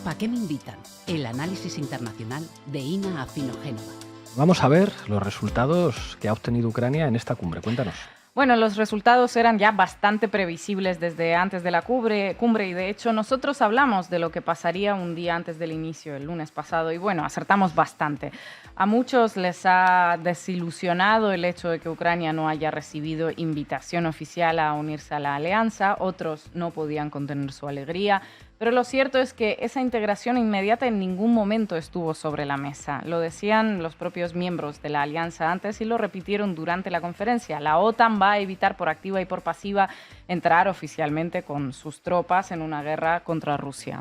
¿Pa' qué me invitan? El análisis internacional de Ina Afino-Génova. Vamos a ver los resultados que ha obtenido Ucrania en esta cumbre. Cuéntanos. Bueno, los resultados eran ya bastante previsibles desde antes de la cumbre y de hecho nosotros hablamos de lo que pasaría un día antes del inicio, el lunes pasado, y bueno, acertamos bastante. A muchos les ha desilusionado el hecho de que Ucrania no haya recibido invitación oficial a unirse a la alianza, otros no podían contener su alegría. Pero lo cierto es que esa integración inmediata en ningún momento estuvo sobre la mesa. Lo decían los propios miembros de la alianza antes y lo repitieron durante la conferencia. La OTAN va a evitar por activa y por pasiva entrar oficialmente con sus tropas en una guerra contra Rusia.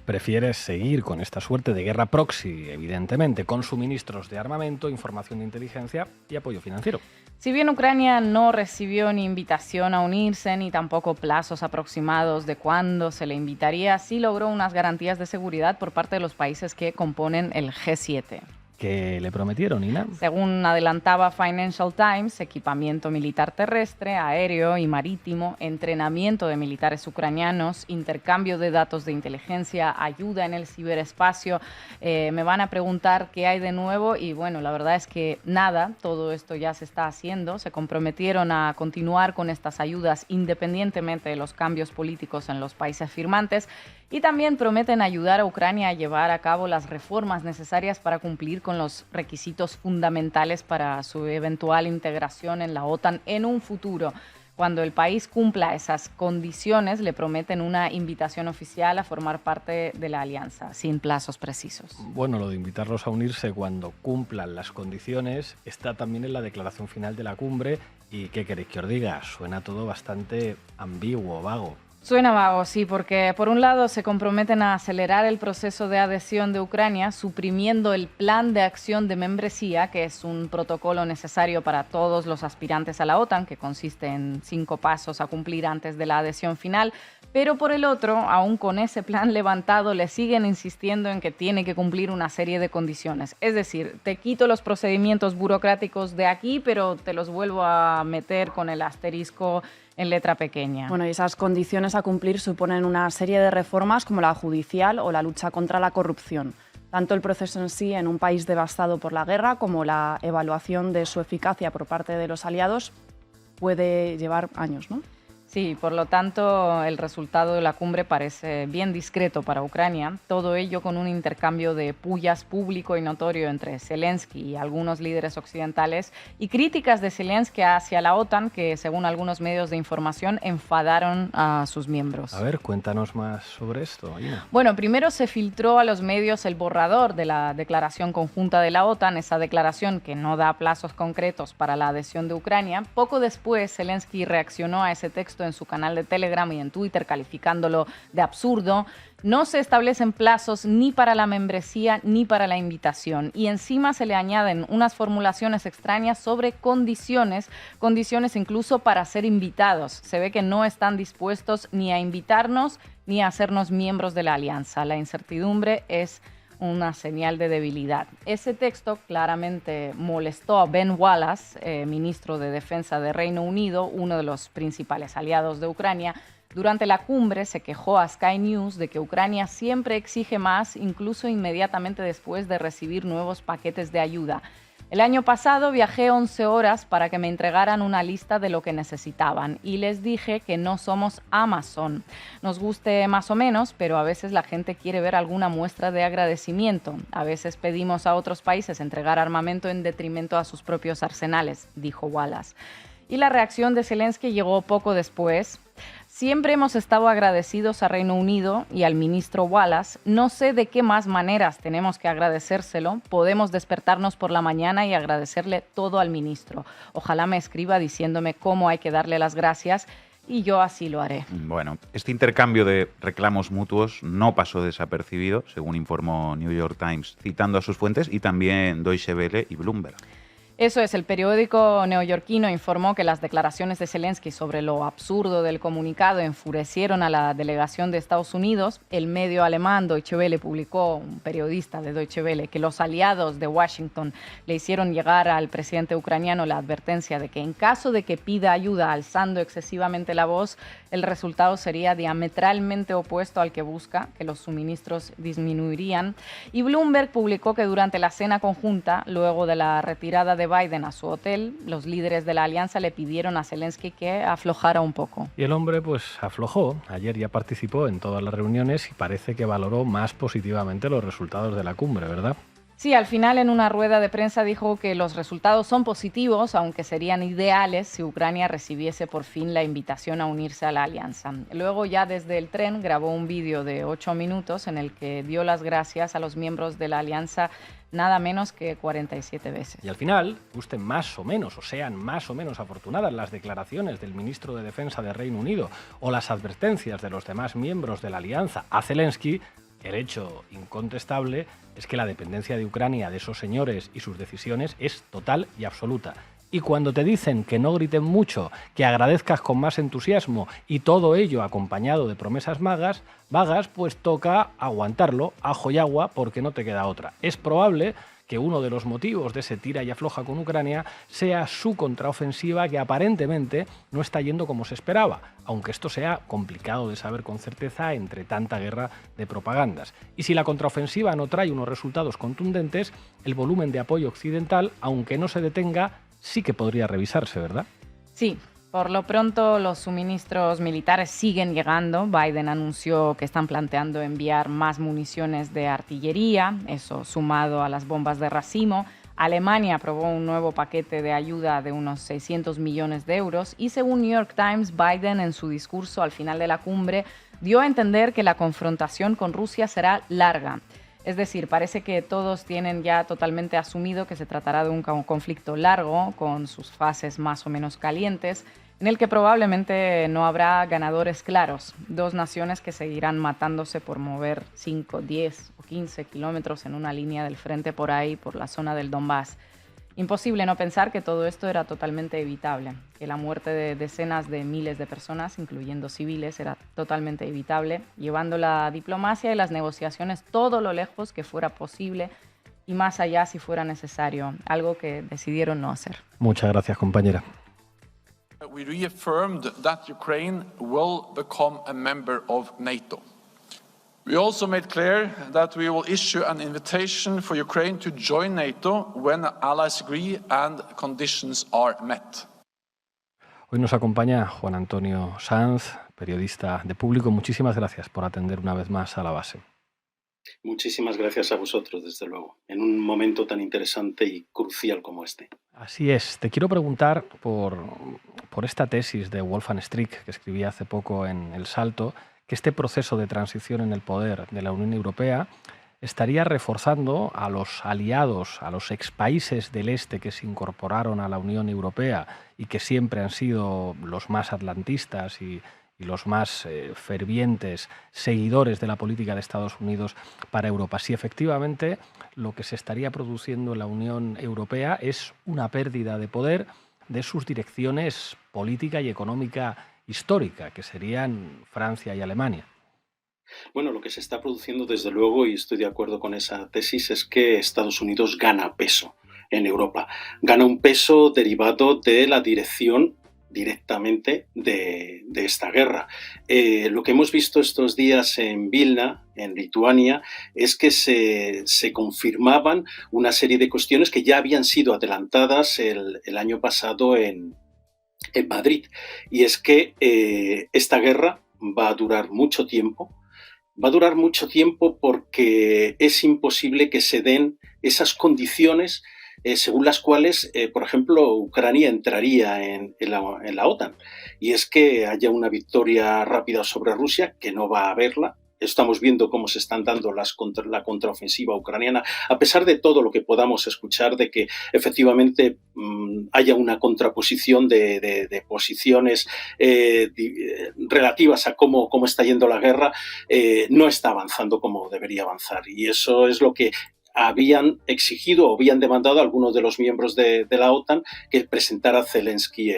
Prefieres seguir con esta suerte de guerra proxy, evidentemente, con suministros de armamento, información de inteligencia y apoyo financiero. Si bien Ucrania no recibió ni invitación a unirse, ni tampoco plazos aproximados de cuándo se le invitaría, sí logró unas garantías de seguridad por parte de los países que componen el G7. ¿Qué le prometieron, Ina? Según adelantaba Financial Times, equipamiento militar terrestre, aéreo y marítimo, entrenamiento de militares ucranianos, intercambio de datos de inteligencia, ayuda en el ciberespacio. Me van a preguntar qué hay de nuevo y bueno, la verdad es que nada, todo esto ya se está haciendo. Se comprometieron a continuar con estas ayudas independientemente de los cambios políticos en los países firmantes y también prometen ayudar a Ucrania a llevar a cabo las reformas necesarias para cumplir con los requisitos fundamentales para su eventual integración en la OTAN en un futuro. Cuando el país cumpla esas condiciones, le prometen una invitación oficial a formar parte de la alianza, sin plazos precisos. Bueno, lo de invitarlos a unirse cuando cumplan las condiciones está también en la declaración final de la cumbre. ¿Y qué queréis que os diga? Suena todo bastante ambiguo, vago. Suena vago, sí, porque por un lado se comprometen a acelerar el proceso de adhesión de Ucrania, suprimiendo el plan de acción de membresía, que es un protocolo necesario para todos los aspirantes a la OTAN, que consiste en 5 pasos a cumplir antes de la adhesión final. Pero por el otro, aún con ese plan levantado, le siguen insistiendo en que tiene que cumplir una serie de condiciones. Es decir, te quito los procedimientos burocráticos de aquí, pero te los vuelvo a meter con el asterisco en letra pequeña. Bueno, y esas condiciones a cumplir suponen una serie de reformas como la judicial o la lucha contra la corrupción. Tanto el proceso en sí en un país devastado por la guerra como la evaluación de su eficacia por parte de los aliados puede llevar años, ¿no? Sí, por lo tanto, el resultado de la cumbre parece bien discreto para Ucrania, todo ello con un intercambio de pullas público y notorio entre Zelensky y algunos líderes occidentales y críticas de Zelensky hacia la OTAN que, según algunos medios de información, enfadaron a sus miembros. A ver, cuéntanos más sobre esto, Ina. Bueno, primero se filtró a los medios el borrador de la declaración conjunta de la OTAN, esa declaración que no da plazos concretos para la adhesión de Ucrania. Poco después, Zelensky reaccionó a ese texto en su canal de Telegram y en Twitter, calificándolo de absurdo. No se establecen plazos ni para la membresía ni para la invitación. Y encima se le añaden unas formulaciones extrañas sobre condiciones incluso para ser invitados. Se ve que no están dispuestos ni a invitarnos ni a hacernos miembros de la alianza. La incertidumbre es una señal de debilidad. Ese texto claramente molestó a Ben Wallace, ministro de Defensa de Reino Unido, uno de los principales aliados de Ucrania. Durante la cumbre se quejó a Sky News de que Ucrania siempre exige más, incluso inmediatamente después de recibir nuevos paquetes de ayuda. El año pasado viajé 11 horas para que me entregaran una lista de lo que necesitaban y les dije que no somos Amazon. Nos guste más o menos, pero a veces la gente quiere ver alguna muestra de agradecimiento. A veces pedimos a otros países entregar armamento en detrimento a sus propios arsenales, dijo Wallace. Y la reacción de Zelensky llegó poco después. Siempre hemos estado agradecidos a Reino Unido y al ministro Wallace. No sé de qué más maneras tenemos que agradecérselo. Podemos despertarnos por la mañana y agradecerle todo al ministro. Ojalá me escriba diciéndome cómo hay que darle las gracias y yo así lo haré. Bueno, este intercambio de reclamos mutuos no pasó desapercibido, según informó New York Times, citando a sus fuentes, y también Deutsche Welle y Bloomberg. Eso es, el periódico neoyorquino informó que las declaraciones de Zelensky sobre lo absurdo del comunicado enfurecieron a la delegación de Estados Unidos. El medio alemán Deutsche Welle publicó, un periodista de Deutsche Welle, que los aliados de Washington le hicieron llegar al presidente ucraniano la advertencia de que en caso de que pida ayuda alzando excesivamente la voz, el resultado sería diametralmente opuesto al que busca, que los suministros disminuirían. Y Bloomberg publicó que durante la cena conjunta, luego de la retirada de Biden a su hotel, los líderes de la alianza le pidieron a Zelensky que aflojara un poco. Y el hombre pues aflojó. Ayer ya participó en todas las reuniones y parece que valoró más positivamente los resultados de la cumbre, ¿verdad? Sí, al final en una rueda de prensa dijo que los resultados son positivos, aunque serían ideales si Ucrania recibiese por fin la invitación a unirse a la alianza. Luego ya desde el tren grabó un vídeo de 8 minutos en el que dio las gracias a los miembros de la alianza nada menos que 47 veces. Y al final, gusten más o menos, o sean más o menos afortunadas las declaraciones del ministro de Defensa de Reino Unido o las advertencias de los demás miembros de la alianza a Zelensky, el hecho incontestable es que la dependencia de Ucrania de esos señores y sus decisiones es total y absoluta. Y cuando te dicen que no griten mucho, que agradezcas con más entusiasmo y todo ello acompañado de promesas vagas, pues toca aguantarlo, ajo y agua, porque no te queda otra. Es probable que uno de los motivos de ese tira y afloja con Ucrania sea su contraofensiva, que aparentemente no está yendo como se esperaba, aunque esto sea complicado de saber con certeza entre tanta guerra de propagandas. Y si la contraofensiva no trae unos resultados contundentes, el volumen de apoyo occidental, aunque no se detenga, sí que podría revisarse, ¿verdad? Sí. Por lo pronto, los suministros militares siguen llegando. Biden anunció que están planteando enviar más municiones de artillería, eso sumado a las bombas de racimo. Alemania aprobó un nuevo paquete de ayuda de unos 600 millones de euros y según New York Times, Biden en su discurso al final de la cumbre dio a entender que la confrontación con Rusia será larga. Es decir, parece que todos tienen ya totalmente asumido que se tratará de un conflicto largo, con sus fases más o menos calientes, en el que probablemente no habrá ganadores claros. Dos naciones que seguirán matándose por mover 5, 10 o 15 kilómetros en una línea del frente por ahí, por la zona del Donbass. Imposible no pensar que todo esto era totalmente evitable, que la muerte de decenas de miles de personas, incluyendo civiles, era totalmente evitable, llevando la diplomacia y las negociaciones todo lo lejos que fuera posible y más allá si fuera necesario, algo que decidieron no hacer. Muchas gracias, compañera. We reaffirmed that Ukraine will become a member of NATO. We also made clear that we will issue an invitation for Ukraine to join NATO when allies agree and conditions are met. Hoy nos acompaña Juan Antonio Sanz, periodista de Público. Muchísimas gracias por atender una vez más a La Base. Muchísimas gracias a vosotros, desde luego, en un momento tan interesante y crucial como este. Así es. Te quiero preguntar por esta tesis de Wolfgang Strick, que escribía hace poco en El Salto, que este proceso de transición en el poder de la Unión Europea estaría reforzando a los aliados, a los expaíses del este que se incorporaron a la Unión Europea y que siempre han sido los más atlantistas y los más fervientes seguidores de la política de Estados Unidos para Europa. Si efectivamente lo que se estaría produciendo en la Unión Europea es una pérdida de poder de sus direcciones política y económica histórica, que serían Francia y Alemania. Bueno, lo que se está produciendo, desde luego, y estoy de acuerdo con esa tesis, es que Estados Unidos gana peso en Europa. Gana un peso derivado de la dirección directamente de esta guerra. Lo que hemos visto estos días en Vilna, en Lituania, es que se confirmaban una serie de cuestiones que ya habían sido adelantadas el año pasado en Madrid. Y es que esta guerra va a durar mucho tiempo. Va a durar mucho tiempo porque es imposible que se den esas condiciones según las cuales, por ejemplo, Ucrania entraría en la OTAN. Y es que haya una victoria rápida sobre Rusia, que no va a haberla. Estamos viendo cómo se están dando la contraofensiva ucraniana, a pesar de todo lo que podamos escuchar de que efectivamente haya una contraposición de posiciones relativas a cómo está yendo la guerra, no está avanzando como debería avanzar. Y eso es lo que habían exigido o habían demandado a algunos de los miembros de la OTAN que presentara Zelensky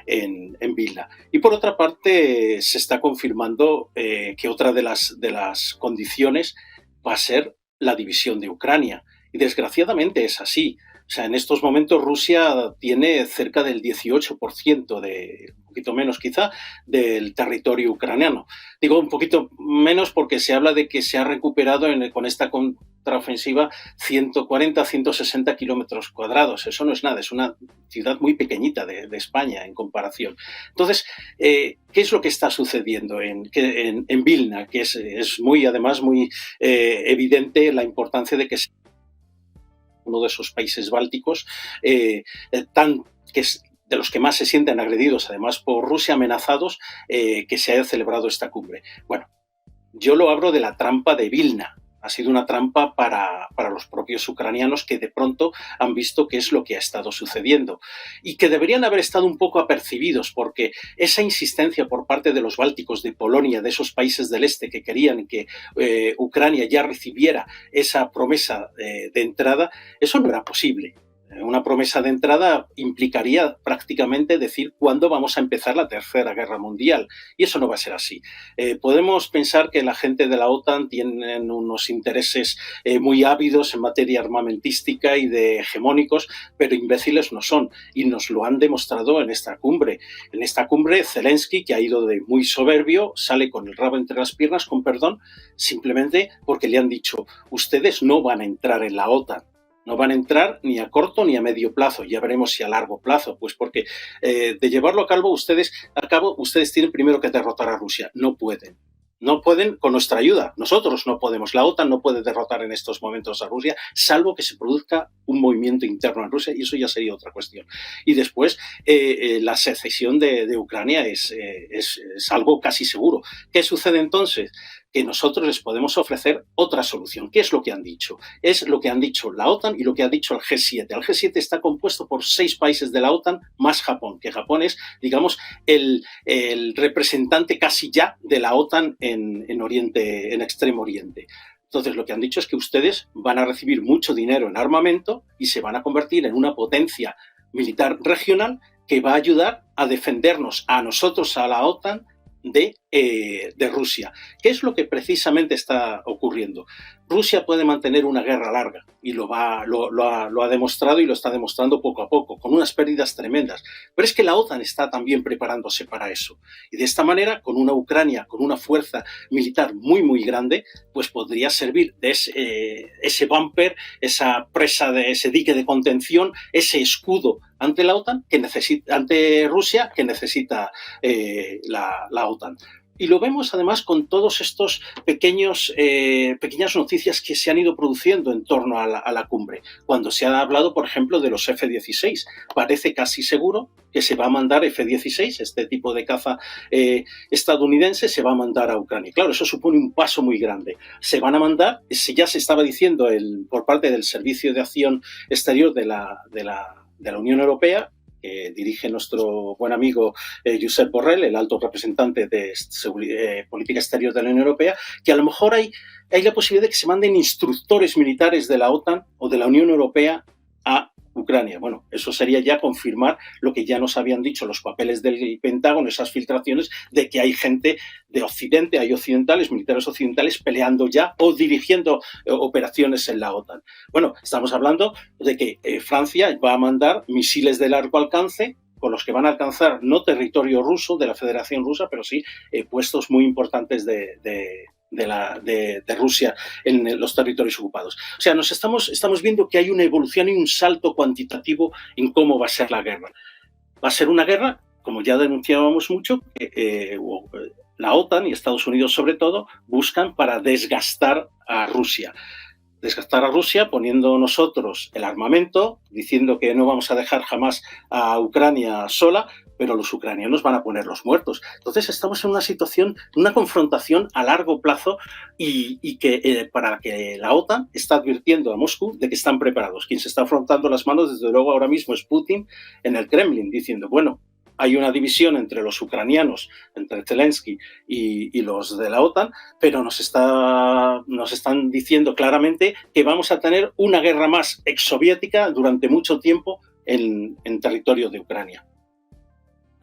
en Vilna. Y por otra parte, se está confirmando que otra de las condiciones va a ser la división de Ucrania. Y desgraciadamente es así. O sea, en estos momentos Rusia tiene cerca del 18%, un poquito menos quizá, del territorio ucraniano. Digo un poquito menos porque se habla de que se ha recuperado con esta contraofensiva 140, 160 kilómetros cuadrados. Eso no es nada, es una ciudad muy pequeñita de España en comparación. Entonces, ¿qué es lo que está sucediendo en Vilna? Que es además muy evidente la importancia de que sea uno de esos países bálticos, que es de los que más se sienten agredidos, además por Rusia, amenazados, que se haya celebrado esta cumbre. Bueno, yo lo hablo de la trampa de Vilna. Ha sido una trampa para los propios ucranianos que de pronto han visto qué es lo que ha estado sucediendo y que deberían haber estado un poco apercibidos, porque esa insistencia por parte de los bálticos, de Polonia, de esos países del este que querían que Ucrania ya recibiera esa promesa de entrada, eso no era posible. Una promesa de entrada implicaría prácticamente decir cuándo vamos a empezar la Tercera Guerra Mundial, y eso no va a ser así. Podemos pensar que la gente de la OTAN tienen unos intereses muy ávidos en materia armamentística y de hegemónicos, pero imbéciles no son, y nos lo han demostrado en esta cumbre. En esta cumbre, Zelensky, que ha ido de muy soberbio, sale con el rabo entre las piernas, con perdón, simplemente porque le han dicho: ustedes no van a entrar en la OTAN. No van a entrar ni a corto ni a medio plazo, ya veremos si a largo plazo, pues porque de llevarlo a cabo ustedes tienen primero que derrotar a Rusia. No pueden. No pueden con nuestra ayuda. Nosotros no podemos. La OTAN no puede derrotar en estos momentos a Rusia, salvo que se produzca un movimiento interno en Rusia, y eso ya sería otra cuestión. Y después, la secesión de Ucrania es algo casi seguro. ¿Qué sucede entonces? Que nosotros les podemos ofrecer otra solución. ¿Qué es lo que han dicho? Es lo que han dicho la OTAN y lo que ha dicho el G7. El G7 está compuesto por 6 países de la OTAN más Japón, que Japón es, digamos, el representante casi ya de la OTAN en Extremo Oriente. Entonces, lo que han dicho es que ustedes van a recibir mucho dinero en armamento y se van a convertir en una potencia militar regional que va a ayudar a defendernos a nosotros, a la OTAN, de Rusia. ¿Qué es lo que precisamente está ocurriendo? Rusia puede mantener una guerra larga y lo ha demostrado y lo está demostrando poco a poco, con unas pérdidas tremendas. Pero es que la OTAN está también preparándose para eso. Y de esta manera, con una Ucrania, con una fuerza militar muy, muy grande, pues podría servir de ese bumper, esa presa, de ese dique de contención, ese escudo ante la OTAN, ante Rusia, que necesita la OTAN. Y lo vemos además con todos estos pequeñas noticias que se han ido produciendo en torno a la cumbre. Cuando se ha hablado, por ejemplo, de los F-16, parece casi seguro que se va a mandar F-16, este tipo de caza estadounidense, se va a mandar a Ucrania. Claro, eso supone un paso muy grande. Se van a mandar, ya se estaba diciendo por parte del Servicio de Acción Exterior de la Unión Europea, que dirige nuestro buen amigo Josep Borrell, el alto representante de política exterior de la Unión Europea, que a lo mejor hay la posibilidad de que se manden instructores militares de la OTAN o de la Unión Europea a Ucrania. Bueno, eso sería ya confirmar lo que ya nos habían dicho los papeles del Pentágono, esas filtraciones de que hay gente de Occidente, hay occidentales, militares occidentales peleando ya o dirigiendo operaciones en la OTAN. Bueno, estamos hablando de que Francia va a mandar misiles de largo alcance con los que van a alcanzar no territorio ruso, de la Federación Rusa, pero sí puestos muy importantes de Rusia en los territorios ocupados. O sea, estamos viendo que hay una evolución y un salto cuantitativo en cómo va a ser la guerra. Va a ser una guerra, como ya denunciábamos mucho, que la OTAN y Estados Unidos sobre todo buscan para desgastar a Rusia. Desgastar a Rusia poniendo nosotros el armamento, diciendo que no vamos a dejar jamás a Ucrania sola, pero los ucranianos van a poner los muertos. Entonces estamos en una situación, una confrontación a largo plazo y que para que la OTAN está advirtiendo a Moscú de que están preparados. Quien se está afrontando las manos, desde luego, ahora mismo es Putin en el Kremlin, diciendo, bueno, hay una división entre los ucranianos, entre Zelensky y los de la OTAN, pero nos están diciendo claramente que vamos a tener una guerra más exsoviética durante mucho tiempo en territorio de Ucrania.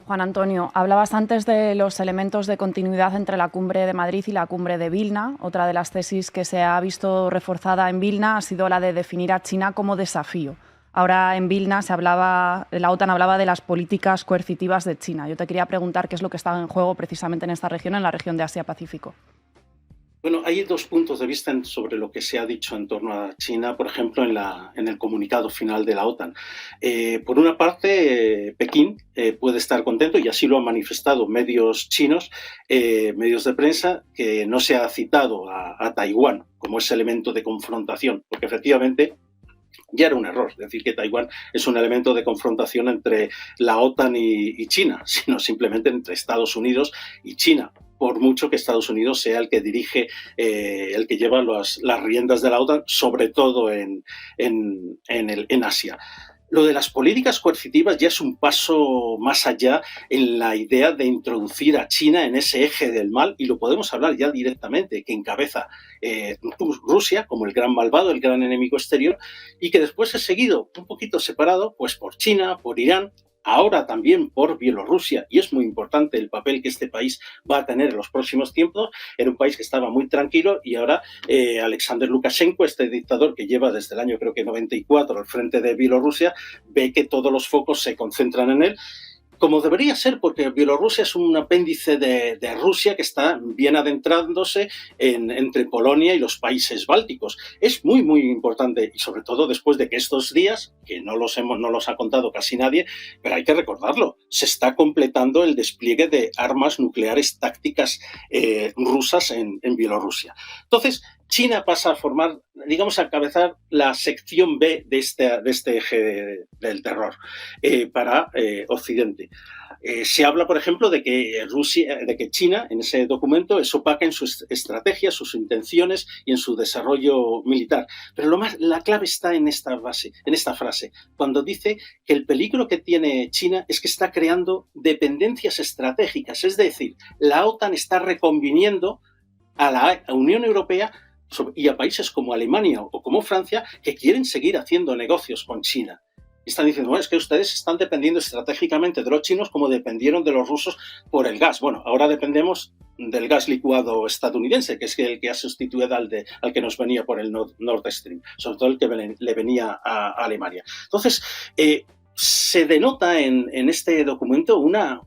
Juan Antonio, hablabas antes de los elementos de continuidad entre la cumbre de Madrid y la cumbre de Vilna. Otra de las tesis que se ha visto reforzada en Vilna ha sido la de definir a China como desafío. Ahora en Vilna la OTAN hablaba de las políticas coercitivas de China. Yo te quería preguntar qué es lo que está en juego precisamente en esta región, en la región de Asia-Pacífico. Bueno, hay dos puntos de vista sobre lo que se ha dicho en torno a China, por ejemplo, en el comunicado final de la OTAN. Por una parte, Pekín puede estar contento, y así lo han manifestado medios chinos, medios de prensa, que no se ha citado a Taiwán como ese elemento de confrontación, porque efectivamente ya era un error decir que Taiwán es un elemento de confrontación entre la OTAN y China, sino simplemente entre Estados Unidos y China, por mucho que Estados Unidos sea el que dirige, el que lleva las riendas de la OTAN, sobre todo en Asia. Lo de las políticas coercitivas ya es un paso más allá en la idea de introducir a China en ese eje del mal, y lo podemos hablar ya directamente, que encabeza Rusia como el gran malvado, el gran enemigo exterior, y que después es seguido un poquito separado pues por China, por Irán, ahora también por Bielorrusia, y es muy importante el papel que este país va a tener en los próximos tiempos. Era un país que estaba muy tranquilo, y ahora Alexander Lukashenko, este dictador que lleva desde el año creo que 94 al frente de Bielorrusia, ve que todos los focos se concentran en él, como debería ser, porque Bielorrusia es un apéndice de Rusia que está bien adentrándose entre Polonia y los países bálticos. Es muy, muy importante, y sobre todo después de que estos días, que no los ha contado casi nadie, pero hay que recordarlo, se está completando el despliegue de armas nucleares tácticas rusas en Bielorrusia. Entonces, China pasa a formar, digamos, a encabezar la sección B de este eje del terror para Occidente. Se habla, por ejemplo, de que China, en ese documento, es opaca en sus estrategias, sus intenciones y en su desarrollo militar. Pero la clave está en esta frase, cuando dice que el peligro que tiene China es que está creando dependencias estratégicas. Es decir, la OTAN está reconviniendo a la Unión Europea y a países como Alemania o como Francia, que quieren seguir haciendo negocios con China. Están diciendo, bueno, es que ustedes están dependiendo estratégicamente de los chinos como dependieron de los rusos por el gas. Bueno, ahora dependemos del gas licuado estadounidense, que es el que ha sustituido al que nos venía por el Nord Stream, sobre todo el que le venía a Alemania. Entonces, se denota en este documento una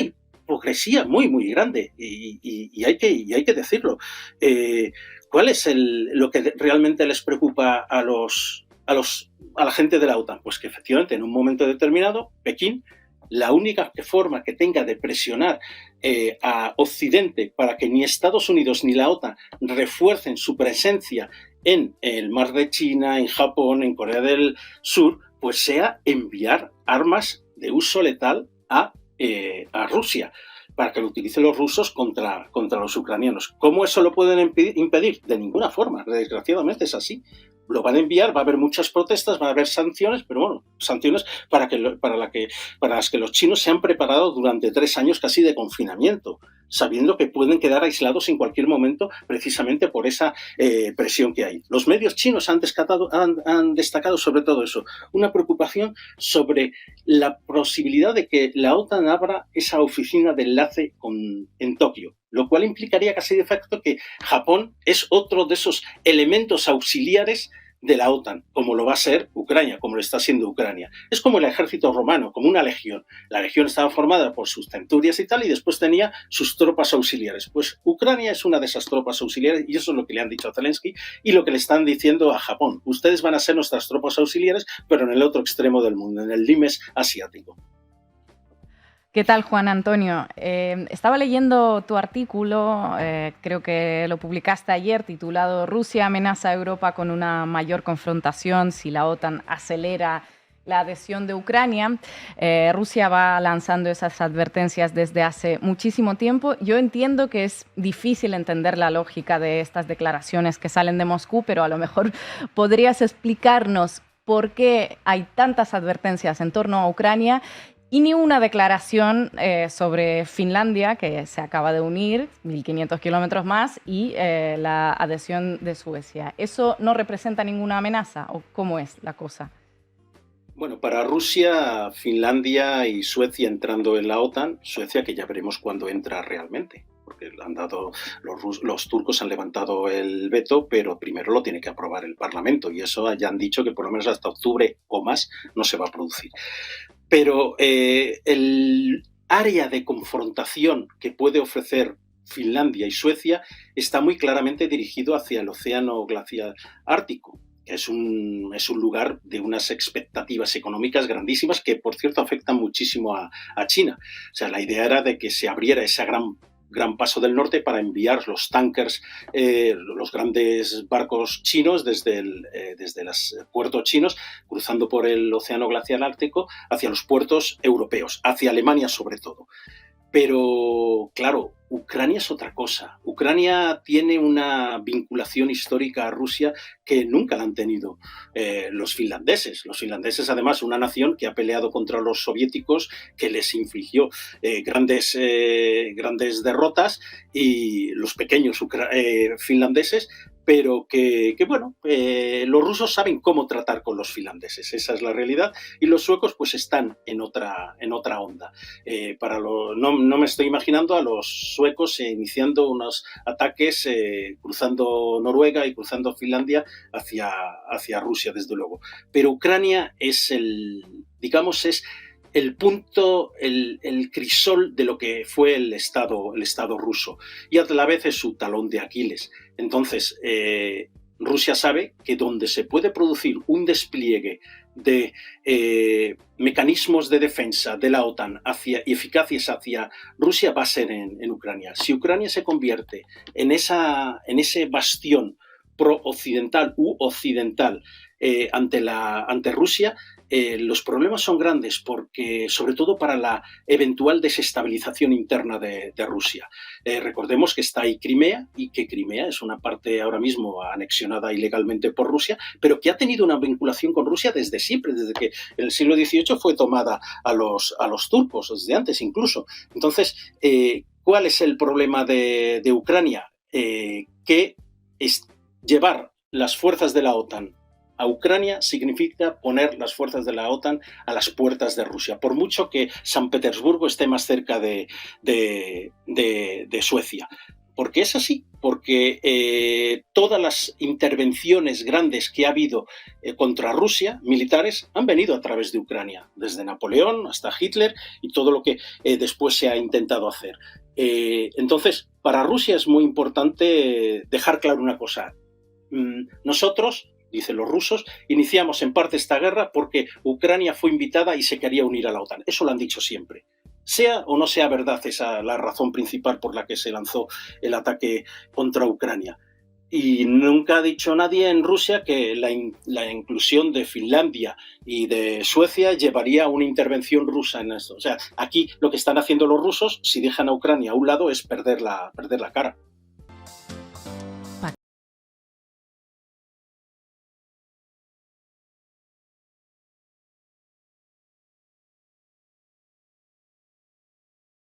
hipocresía muy, muy grande, y hay que decirlo. ¿Cuál es lo que realmente les preocupa a la gente de la OTAN? Pues que efectivamente en un momento determinado Pekín, la única forma que tenga de presionar a Occidente para que ni Estados Unidos ni la OTAN refuercen su presencia en el mar de China, en Japón, en Corea del Sur, pues sea enviar armas de uso letal a Rusia, para que lo utilicen los rusos contra los ucranianos. ¿Cómo eso lo pueden impedir? De ninguna forma, desgraciadamente es así. Lo van a enviar, va a haber muchas protestas, va a haber sanciones, pero bueno, sanciones para las que los chinos se han preparado durante 3 años casi de confinamiento, sabiendo que pueden quedar aislados en cualquier momento precisamente por esa presión que hay. Los medios chinos han destacado sobre todo eso, una preocupación sobre la posibilidad de que la OTAN abra esa oficina de enlace en Tokio, lo cual implicaría casi de facto que Japón es otro de esos elementos auxiliares de la OTAN, como lo va a ser Ucrania, como lo está siendo Ucrania. Es como el ejército romano, como una legión. La legión estaba formada por sus centurias y tal, y después tenía sus tropas auxiliares. Pues Ucrania es una de esas tropas auxiliares, y eso es lo que le han dicho a Zelensky y lo que le están diciendo a Japón. Ustedes van a ser nuestras tropas auxiliares, pero en el otro extremo del mundo, en el limes asiático. ¿Qué tal, Juan Antonio? Estaba leyendo tu artículo, creo que lo publicaste ayer, titulado «Rusia amenaza a Europa con una mayor confrontación si la OTAN acelera la adhesión de Ucrania». Rusia va lanzando esas advertencias desde hace muchísimo tiempo. Yo entiendo que es difícil entender la lógica de estas declaraciones que salen de Moscú, pero a lo mejor podrías explicarnos por qué hay tantas advertencias en torno a Ucrania Y ni una declaración sobre Finlandia, que se acaba de unir, 1.500 kilómetros más, y la adhesión de Suecia. ¿Eso no representa ninguna amenaza o cómo es la cosa? Bueno, para Rusia, Finlandia y Suecia entrando en la OTAN, Suecia que ya veremos cuándo entra realmente, porque los turcos han levantado el veto, pero primero lo tiene que aprobar el Parlamento y eso ya han dicho que por lo menos hasta octubre o más no se va a producir. Pero el área de confrontación que puede ofrecer Finlandia y Suecia está muy claramente dirigido hacia el océano glaciar ártico, que es un lugar de unas expectativas económicas grandísimas que, por cierto, afectan muchísimo a China. O sea, la idea era de que se abriera ese gran paso del norte para enviar los tankers, los grandes barcos chinos desde los puertos chinos, cruzando por el océano glaciar ártico hacia los puertos europeos, hacia Alemania sobre todo. Pero, claro, Ucrania es otra cosa. Ucrania tiene una vinculación histórica a Rusia que nunca la han tenido los finlandeses. Los finlandeses, además, una nación que ha peleado contra los soviéticos, que les infligió grandes derrotas, y los pequeños finlandeses, pero que bueno, los rusos saben cómo tratar con los finlandeses, esa es la realidad, y los suecos pues están en otra onda. No me estoy imaginando a los suecos iniciando unos ataques cruzando Noruega y cruzando Finlandia hacia Rusia, desde luego. Pero Ucrania es el punto, el crisol de lo que fue el Estado ruso, y a la vez es su talón de Aquiles. Entonces, Rusia sabe que donde se puede producir un despliegue de mecanismos de defensa de la OTAN y eficaces hacia Rusia va a ser en Ucrania. Si Ucrania se convierte en ese bastión pro-occidental u occidental ante Rusia, los problemas son grandes, porque sobre todo para la eventual desestabilización interna de Rusia. Recordemos que está ahí Crimea, y que Crimea es una parte ahora mismo anexionada ilegalmente por Rusia, pero que ha tenido una vinculación con Rusia desde siempre, desde que en el siglo XVIII fue tomada a los turcos, desde antes incluso. Entonces, ¿cuál es el problema de Ucrania? Que es llevar las fuerzas de la OTAN a Ucrania significa poner las fuerzas de la OTAN a las puertas de Rusia, por mucho que San Petersburgo esté más cerca de Suecia. ¿Por qué es así? Porque todas las intervenciones grandes que ha habido contra Rusia, militares, han venido a través de Ucrania, desde Napoleón hasta Hitler y todo lo que después se ha intentado hacer. Entonces, para Rusia es muy importante dejar claro una cosa. Nosotros, dicen los rusos, iniciamos en parte esta guerra porque Ucrania fue invitada y se quería unir a la OTAN. Eso lo han dicho siempre. Sea o no sea verdad esa la razón principal por la que se lanzó el ataque contra Ucrania. Y nunca ha dicho nadie en Rusia que la inclusión de Finlandia y de Suecia llevaría a una intervención rusa en esto. O sea, aquí lo que están haciendo los rusos, si dejan a Ucrania a un lado, es perder la cara.